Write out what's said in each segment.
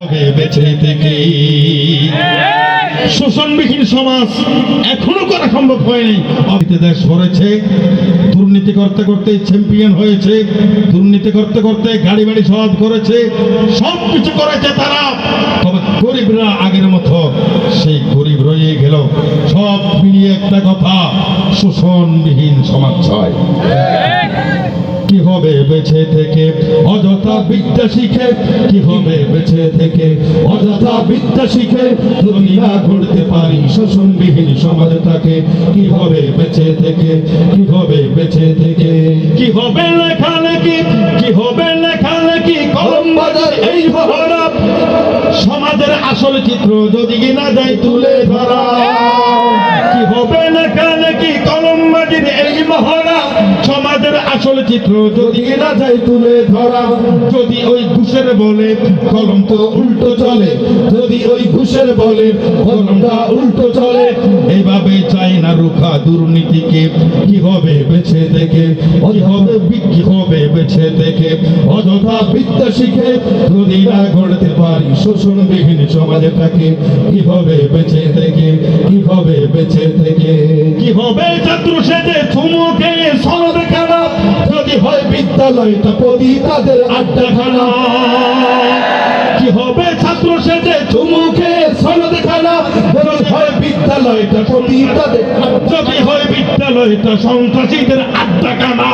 বেঁচে থেকে শোষণবিহীন সমাজ এখনো করা সম্ভব হয়নি। দেশ ভরেছে, দুর্নীতি করতে করতে চ্যাম্পিয়ন হয়েছে, দুর্নীতি করতে করতে গাড়ি বাড়ি সব করেছে, সব কিছু করেছে তারা। তবে গরিবরা আগের মতো সেই গরিব রয়ে গেল। সব মিলিয়ে একটা কথা, শোষণবিহীন সমাজ চাই। কি হবে বেঁচে থেকে অযথা বিদ্যা শিখে, কি হবে বেঁচে থেকে অযথা বিদ্যা শিখে, যদি না গড়তে পারি শোষণবিহীন সমাজটাকে। কি হবে বেঁচে থেকে, কি হবে বেঁচে থেকে, কি হবে লেখালেখি, কি হবে লেখালেখি, কলম বাজার এই মহড়া, সমাজের আসল চিত্র যদি না যায় তুলে ধরা। কি হবে লেখালেখি, কলম বাজির এই মহড়া, সমাজের আসল চিত্র যদি না যায় তুলে ধরা। যদি ওই ঘুষের বলে কলম তো উল্টো চলে, যদি ওই ঘুষের বলে কলমটা উল্টো চলে। এইভাবে চাই না রুখা দুর্নীতিকে। কি হবে বেঁচে থেকে, কি হবে বেঁচে থেকে অযথা বিদ্যা শিখে, যদি না গড়তে পারি শোষণবিহীন সমাজটাকে। কি হবে বেঁচে থেকে, কি হবে বেঁচে থেকে, কি হবে ছাত্র সেজে চুমুকে সনদ খানা, যদি হয় বিদ্যালয়টা প্রতি তাদের আড্ডাখানা। কি হবে ছাত্র সেজে চুমুকে সনদ খানা, যদি হয় বিদ্যালয়টা প্রতি তাদের, যদি হয় বিদ্যালয়টা সন্ত্রাসীদের আড্ডাখানা।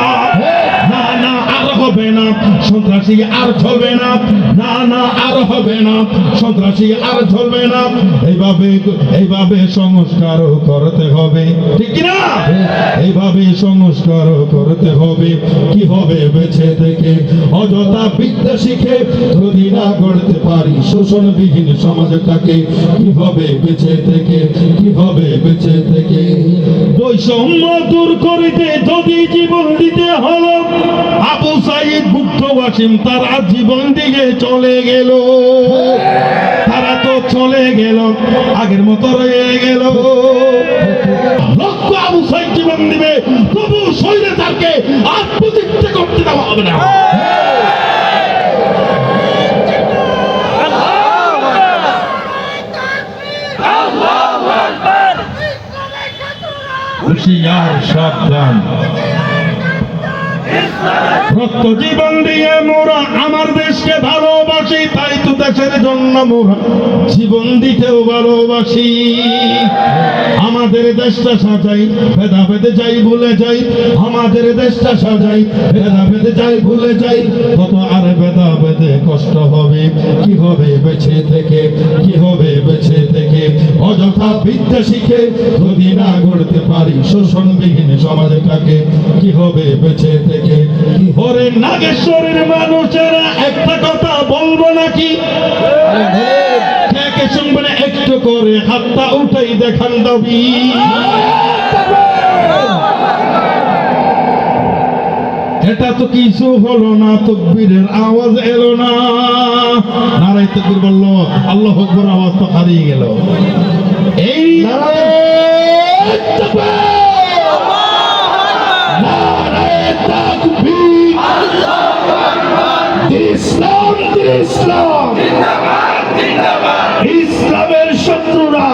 না না আর হবে না সন্ত্রাসী, আর চলবে না। না না আর হবে না সন্ত্রাসী, আর চলবে না। এইভাবে এইভাবে সংস্কার করতে হবে, ঠিক না? এইভাবে সংস্কার করতে হবে। কি হবে বেঁচে থেকে অযথা বিদ্যা শিখে, যদি না গড়তে পারি শোষণবিহীন সমাজটাকে। কি হবে বেঁচে থেকে, কি হবে বেঁচে থেকে, বৈষম্য দূর করিতে যদি জীবন দিতে হলো। আবু সাইদ বুদ্ধ ওয়াসিম তারা জীবন দিয়ে চলে গেল, তারা তো চলে গেল, আগের মতো রয়ে গেল। লক্ষ আবু সাইদ জীবন দিবে, তবু স্বৈরাচারকে আর প্রতিষ্ঠা করতে দেওয়া হবে না। হুঁশিয়ার সাবধান, রক্ত জীবন দিয়ে মোরা আমার দেশকে ভালোবাসি, তাই তো দেশের জন্য মোরা জীবন দিতেও ভালোবাসি। আমাদের দেশটা সাজাই, ভেদাভেদে যাই ভুলে যাই, আমাদের দেশটা সাজাই, ভেদাভেদে যাই ভুলে যাই, কত আর ভেদাভেদে কষ্ট হবে। কি হবে বেঁচে থেকে, কি হবে বেঁচে থেকে অযথা বিদ্যা শিখে, যদি না গড়তে পারি শোষণবিহীন সমাজটাকে। কি হবে বেঁচে থেকে, ওরে নাগেশ্বরের মানুষেরা একটা কথা বলবো নাকি? কে শুনবে না একটু করে হাতটা উঠাই দেখান দাবি। এটা তো কিছু হলো না, তকবীরের আওয়াজ এলো না। নারায়ে তাকবীর বললো, আল্লাহু আকবার আওয়াজ তো হারিয়ে গেল। এই নারায়ে তাকবীর, ইসলাম ইসলাম ইসলামের শত্রুরা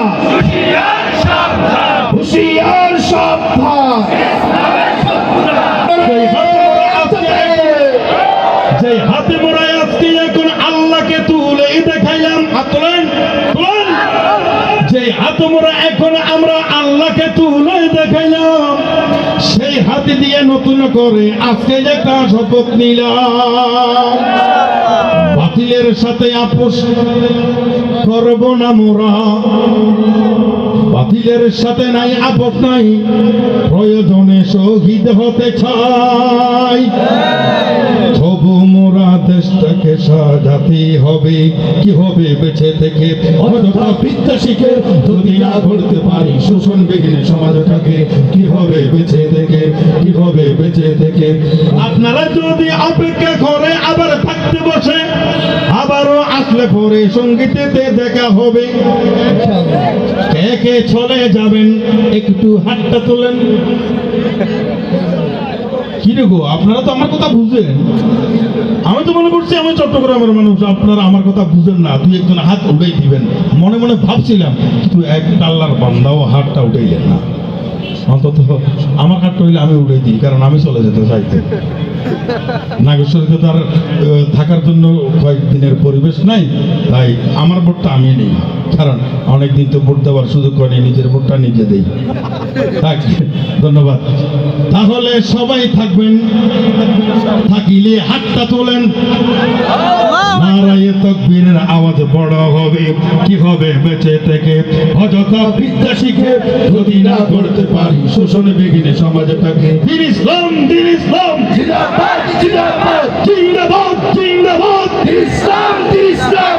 হুঁশিয়ার সাবধান। যে হাতে মোড়ায় আজকে এখন আল্লাহকে তুলে দেখাইলাম, হাত তোলেন তোলেন। যে হাতে মোড়া এখন আমরা আল্লাহকে তুলে দেখাইলাম, সেই হাতে দিয়ে নতুন করে আজকে একটা শপথ নিলাম। বাতিলের সাথে আপোষ করব না মোরা, বাতিলের সাথে নাই আপোষ নাই, প্রয়োজনে শহীদ হতে চাই। তবু মোরা দেশটাকে সাজাতে হবে। কি হবে বেঁচে থেকে অযথা বিদ্যা শিখে, যদি না গড়তে পারি শোষণবিহীন সমাজটাকে। কি হবে বেঁচে থেকে, কি হবে বেঁচে থেকে। আপনারা যদি অপেক্ষা করে আবার থাকতে বসে, আবারও আসলে পরে সঙ্গীতেতে দেখা হবে। কে কে চলে যাবেন একটু হাতটা তোলেন। কি এইটুকু, আপনারা তো আমার কথা বুঝেন। আমি তো মনে করছি আমি চট্টগ্রামের মানুষ, আপনারা আমার কথা বুঝেন না। দুই একজন হাত উঠেই দিবেন, মনে মনে ভাবছিলাম কিন্তু এক আল্লাহর বান্দাও হাতটা উঠেইলেন না। অন্তত আমার হাতটা হইলে আমি উঠে দিই, কারণ আমি চলে যেতে চাইতে। নাগেশ্বরীতে তার থাকার জন্য কয়েকদিনের পরিবেশ নাই, তাই আমার ভোটটা আমি নিই, কারণ অনেকদিন তো ভোট দেওয়ার সুযোগ হয়নি, নিজের ভোটটা নিজে দেই। থাক, ধন্যবাদ। তাহলে সবাই থাকবেন, থাকিলে হাতটা তোলেন। নারায়ে তাকবীরের আওয়াজ বড় হবে, কি হবে বেঁচে থেকে অযথা বিদ্যা শিখে যদি না করতে পারি শোষণ বিঘ্নে সমাজটাকে। দিন ইসলাম, দিন ইসলাম, জিন্দাবাদ জিন্দাবাদ জিন্দাবাদ জিন্দাবাদ, ইসলাম ইসলাম